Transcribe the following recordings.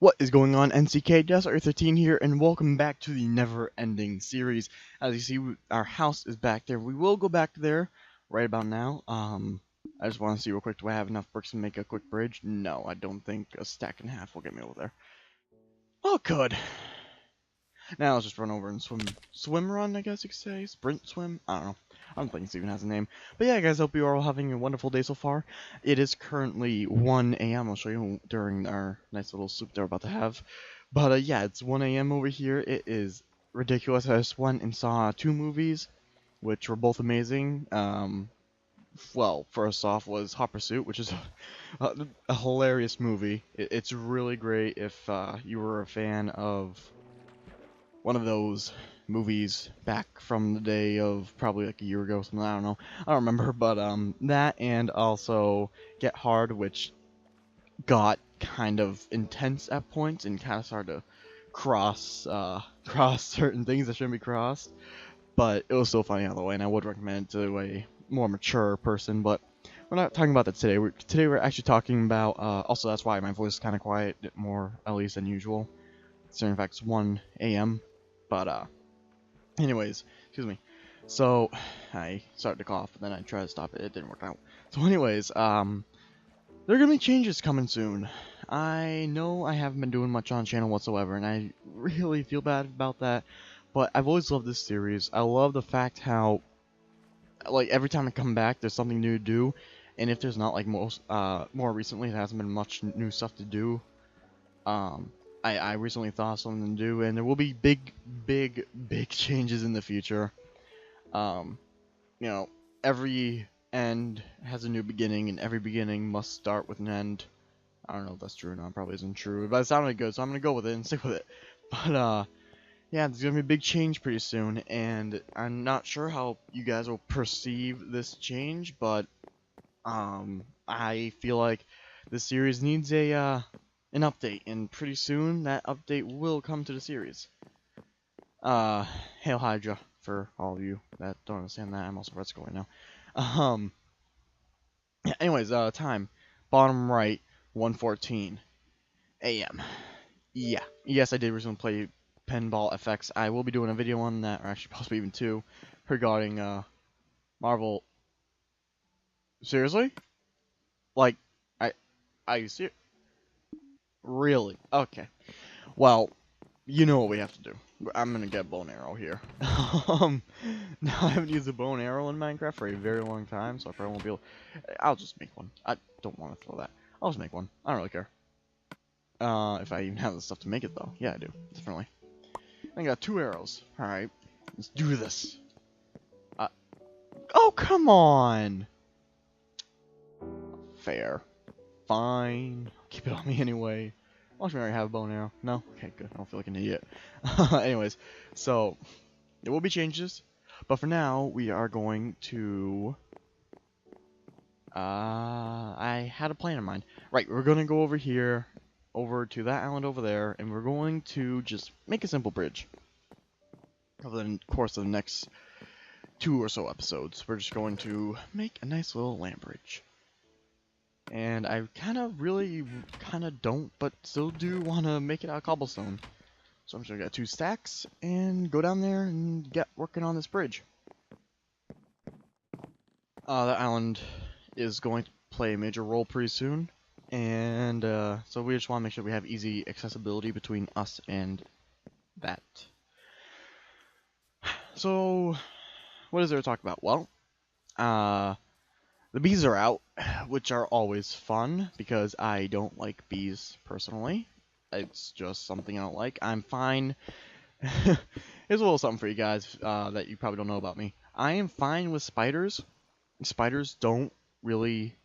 What is going on, NCK? Desert13 here, and welcome back to the never-ending series. As you see, our house is back there. We will go back there right about now. I just want to see real quick, do I have enough bricks to make a quick bridge? No, I don't think a stack and a half will get me over there. Oh, good. Now let's just run over and swim run, I guess you could say. Sprint swim? I don't know. I don't think this even has a name. But yeah, guys, hope you are all having a wonderful day so far. It is currently 1 a.m. I'll show you during our nice little soup that we're about to have. But yeah, it's 1 a.m. over here. It is ridiculous. I just went and saw 2 movies, which were both amazing. Well, first off was Hot Pursuit, which is a hilarious movie. It's really great if you were a fan of one of those movies back from the day of probably like a year ago, something, I don't know. I don't remember, but that, and also Get Hard, which got kind of intense at points and kind of started to cross certain things that shouldn't be crossed. But it was still funny all the way, and I would recommend it to a more mature person. But we're not talking about that today. Today we're actually talking about. Also, that's why my voice is kind of quiet, more at least than usual. So in fact, it's 1 a.m. But anyways, excuse me. So I started to cough, and then I tried to stop it. It didn't work out. So anyways, there are gonna be changes coming soon. I know I haven't been doing much on the channel whatsoever, and I really feel bad about that. But I've always loved this series. I love the fact how, like, every time I come back, there's something new to do. And if there's not, like, more recently, there hasn't been much new stuff to do. I recently thought of something to do, and there will be big changes in the future. You know, every end has a new beginning, and every beginning must start with an end. I don't know if that's true or not, probably isn't true, but it sounded good, so I'm gonna go with it and stick with it. But, yeah, there's gonna be a big change pretty soon, and I'm not sure how you guys will perceive this change, but, I feel like this series needs an update, and pretty soon that update will come to the series. Hail Hydra, for all of you that don't understand that. I'm also Red Skull right now. Anyways, time. Bottom right, 1:14 a.m. Yeah. Yes, I did recently play Pinball FX. I will be doing a video on that, or actually possibly even 2, regarding, Marvel. Seriously? Like, are you serious? Really? Okay. Well, you know what we have to do. I'm gonna get a bow and arrow here. Now I haven't used a bow and arrow in Minecraft for a very long time, so I probably won't be able. I'll just make one. I don't want to throw that. I'll just make one. I don't really care. If I even have the stuff to make it, though. Yeah, I do. Definitely. I got 2 arrows. Alright. Let's do this. Oh, come on! Fair. Fine. Keep it on me anyway. Watch me already have a bow and arrow. No? Okay, good. I don't feel like an idiot. Anyways, so there will be changes, but for now we are going to. I had a plan in mind. Right, we're gonna go over here, over to that island over there, and we're going to just make a simple bridge. Over the course of the next 2 or so episodes, we're just going to make a nice little land bridge. And I really don't, but still do want to make it out of cobblestone. So I'm just gonna get 2 stacks and go down there and get working on this bridge. The island is going to play a major role pretty soon, and so we just want to make sure we have easy accessibility between us and that. So, what is there to talk about? Well, the bees are out, which are always fun, because I don't like bees, personally. It's just something I don't like. I'm fine. Here's a little something for you guys that you probably don't know about me. I am fine with spiders. Spiders don't really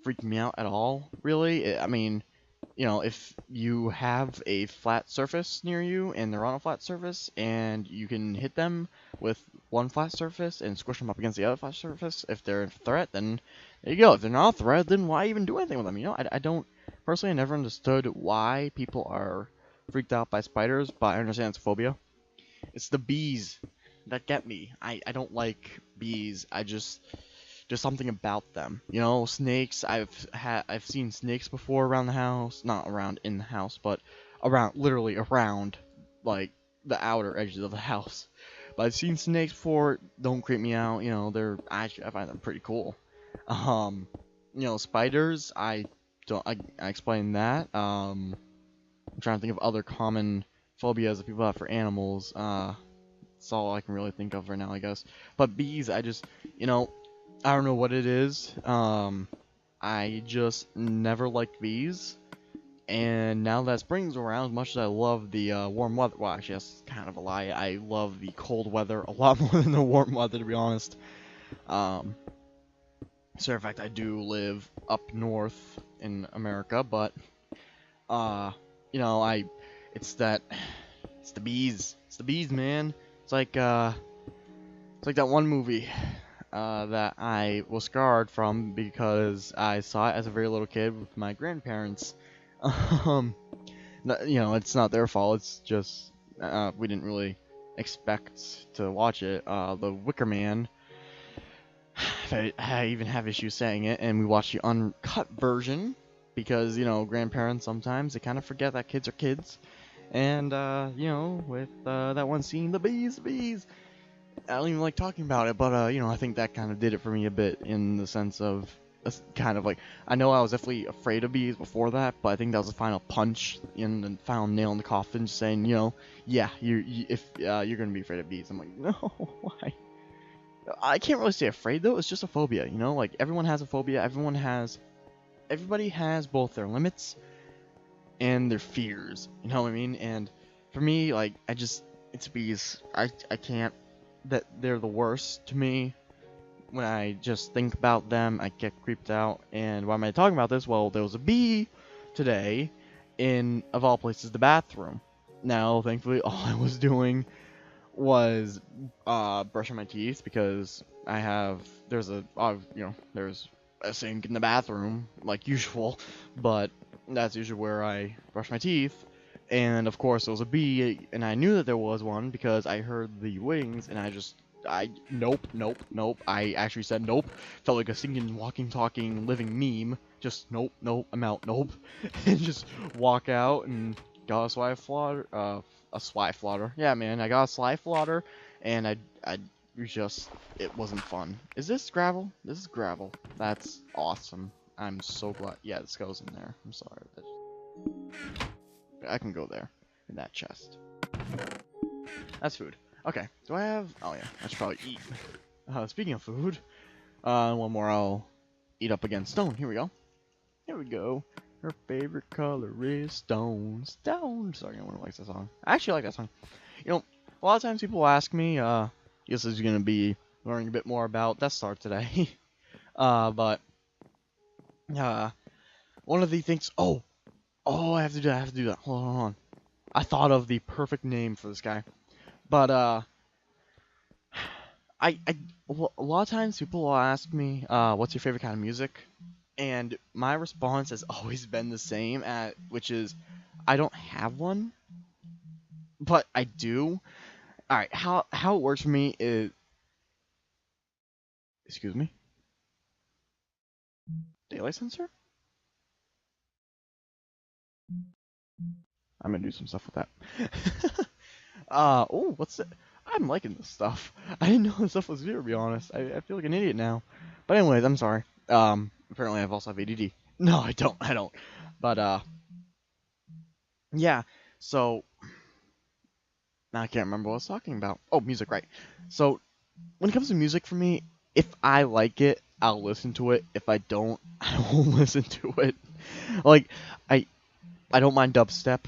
freak me out at all, really. I mean, you know, if you have a flat surface near you and they're on a flat surface and you can hit them with one flat surface and squish them up against the other flat surface, if they're a threat, then there you go. If they're not a threat, then why even do anything with them? You know, I don't, personally, I never understood why people are freaked out by spiders, but I understand it's phobia. It's the bees that get me. I don't like bees. just something about them. You know, snakes. I've seen snakes before around the house, not around in the house, but around, literally around, like the outer edges of the house. But I've seen snakes before. Don't creep me out. You know, I find them pretty cool. Um, you know, spiders. I don't. I explained that. I'm trying to think of other common phobias that people have for animals. That's all I can really think of right now, I guess. But bees, you know, I don't know what it is. I just never liked bees. And now that spring's around, as much as I love the warm weather, well, actually, that's kind of a lie. I love the cold weather a lot more than the warm weather, to be honest. Um, so in fact, I do live up north in America, but uh, you know, it's that, it's the bees. It's the bees, man. It's like that one movie that I was scarred from because I saw it as a very little kid with my grandparents. Um, you know, it's not their fault. It's just we didn't really expect to watch it. The Wicker Man. I even have issues saying it, and we watched the uncut version because you know grandparents sometimes they kind of forget that kids are kids, and you know with that one scene, the bees. I don't even like talking about it, but you know, I think that kind of did it for me a bit in the sense of kind of like I know I was definitely afraid of bees before that, but I think that was the final punch in the final nail in the coffin, just saying, you know, yeah, if you're gonna be afraid of bees. I'm like, no, why? I can't really say afraid though. It's just a phobia, you know. Like everyone has a phobia. Everybody has both their limits and their fears. You know what I mean? And for me, like it's bees. I can't. That they're the worst to me. When I just think about them, I get creeped out. And why am I talking about this? Well, there was a bee today in, of all places, the bathroom. Now, thankfully, all I was doing was brushing my teeth because there's a sink in the bathroom like usual, but that's usually where I brush my teeth. And of course, there was a bee, and I knew that there was one because I heard the wings, and nope. I actually said nope. Felt like a singing, walking, talking, living meme. Just nope, I'm out, nope. And just walk out and got a sly flotter, a sly flotter. Yeah, man, I got a sly flotter, and I just, it wasn't fun. Is this gravel? This is gravel. That's awesome. I'm so glad. Yeah, this goes in there. I'm sorry. I can go there in that chest. That's food. Okay. Do I have? Oh yeah, I should probably eat. Speaking of food, one more I'll eat up again. Stone. Here we go. Here we go. Her favorite color is stone. Stone. Sorry, no one likes that song. I actually like that song. You know, a lot of times people ask me, this is gonna be learning a bit more about Death Star today. But one of the things. Oh, I have to do that. Hold on. I thought of the perfect name for this guy. But a lot of times people will ask me, what's your favorite kind of music? And my response has always been the same, which is, I don't have one, but I do. All right, how it works for me is, excuse me, daylight sensor. I'm gonna do some stuff with that. Oh, what's it? I'm liking this stuff. I didn't know this stuff was here, to be honest. I feel like an idiot now. But anyways, I'm sorry. Apparently I've also have ADD. No, I don't. But, yeah. So, now I can't remember what I was talking about. Oh, music, right. So, when it comes to music for me, if I like it, I'll listen to it. If I don't, I won't listen to it. Like, I, I don't mind dubstep.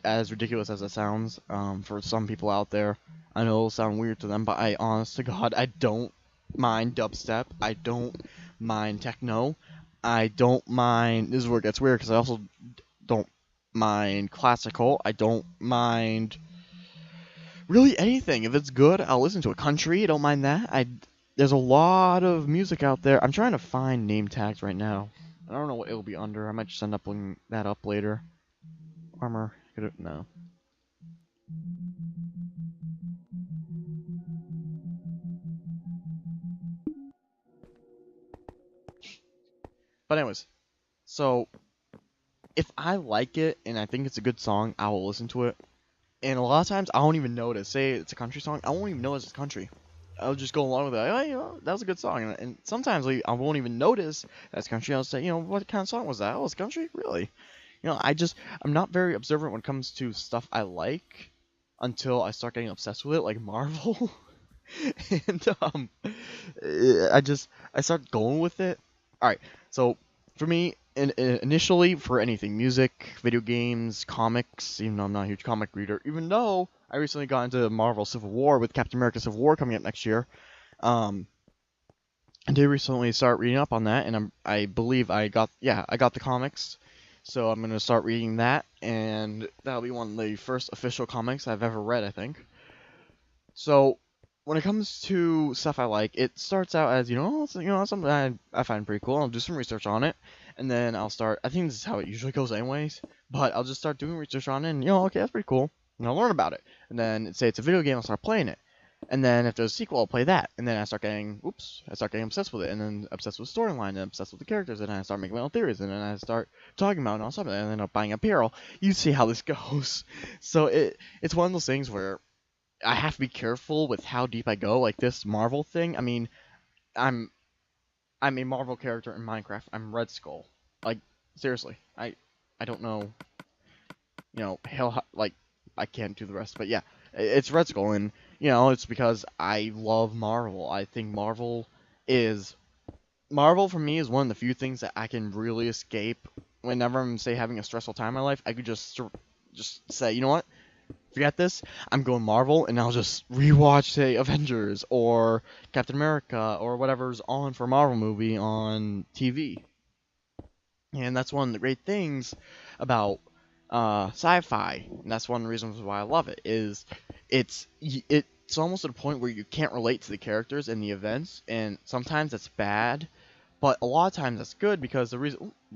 As ridiculous as it sounds, for some people out there, I know it'll sound weird to them, but honest to God, I don't mind dubstep. I don't mind techno. I don't mind. This is where it gets weird because I also don't mind classical. I don't mind really anything. If it's good, I'll listen to it. Country, I don't mind that. There's a lot of music out there. I'm trying to find name tags right now. I don't know what it'll be under. I might just end up looking that up later. Armor. No. But anyways, so if I like it and I think it's a good song, I will listen to it. And a lot of times I won't even notice. Say it's a country song, I won't even notice it's country. I'll just go along with it. Oh, that was a good song. And sometimes like, I won't even notice that's country. I'll say, what kind of song was that? Oh, it's country? Really? I'm not very observant when it comes to stuff I like until I start getting obsessed with it, like Marvel. And I start going with it. All right, so for me, initially for anything, music, video games, comics, even though I'm not a huge comic reader, even though I recently got into Marvel Civil War with Captain America Civil War coming up next year, I did recently start reading up on that, and I believe I got the comics, so I'm gonna start reading that, and that'll be one of the first official comics I've ever read, I think. So when it comes to stuff I like, it starts out as something I find pretty cool. I'll do some research on it, and then I'll start. I think this is how it usually goes, anyways. But I'll just start doing research on it, and okay, that's pretty cool, and I'll learn about it. And then say it's a video game, I'll start playing it. And then if there's a sequel, I'll play that. And then I start getting obsessed with it, and then obsessed with storyline, and obsessed with the characters, and then I start making my own theories, and then I start talking about it and something, and then I'm buying apparel. You see how this goes. So it's one of those things where I have to be careful with how deep I go. Like this Marvel thing. I mean, I'm a Marvel character in Minecraft. I'm Red Skull. Like seriously, I don't know. Hell, like I can't do the rest, but yeah, it's Red Skull, and it's because I love Marvel. I think Marvel for me is one of the few things that I can really escape whenever I'm say having a stressful time in my life. I could just say, you know what? Forget this. I'm going Marvel, and I'll just rewatch, say, Avengers or Captain America or whatever's on for a Marvel movie on TV. And that's one of the great things about sci-fi, and that's one of the reasons why I love it. Is it's almost at a point where you can't relate to the characters and the events, and sometimes that's bad, but a lot of times that's good because the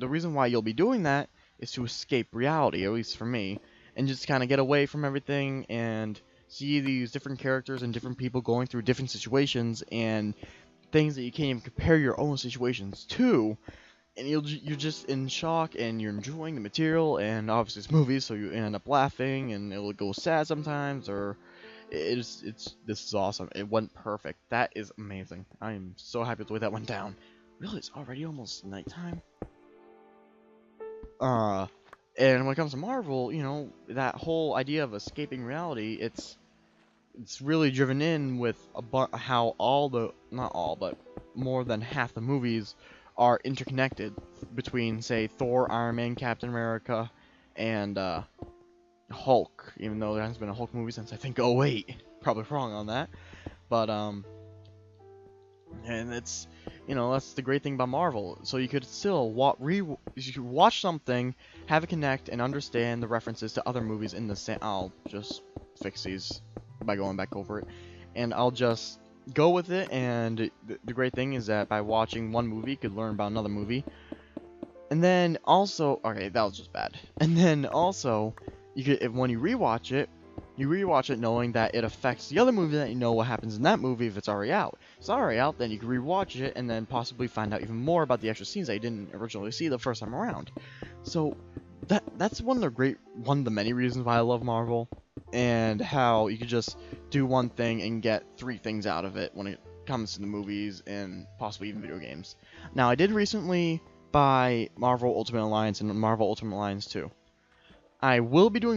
reason why you'll be doing that is to escape reality, at least for me, and just kind of get away from everything and see these different characters and different people going through different situations and things that you can't even compare your own situations to, and you're just in shock and you're enjoying the material, and obviously it's movies, so you end up laughing and it'll go sad sometimes, or this is awesome. It went perfect. That is amazing. I am so happy with the way that went down. Really, it's already almost nighttime. And when it comes to Marvel, that whole idea of escaping reality, it's really driven in with how not all, but more than half the movies are interconnected between, say, Thor, Iron Man, Captain America, and Hulk, even though there hasn't been a Hulk movie since, I think, '08. Probably wrong on that. But, and it's, that's the great thing about Marvel. So you could still you could watch something, have it connect, and understand the references to other movies in the same. I'll just fix these by going back over it, and I'll just go with it. And the great thing is that by watching one movie, you could learn about another movie. And then also, okay, that was just bad. And then also, when you rewatch it knowing that it affects the other movie, that you know what happens in that movie if it's already out. If it's already out, then you can rewatch it and then possibly find out even more about the extra scenes that you didn't originally see the first time around. So that's one of the many reasons why I love Marvel, and how you could just do one thing and get three things out of it when it comes to the movies and possibly even video games. Now, I did recently buy Marvel Ultimate Alliance and Marvel Ultimate Alliance 2. I will be doing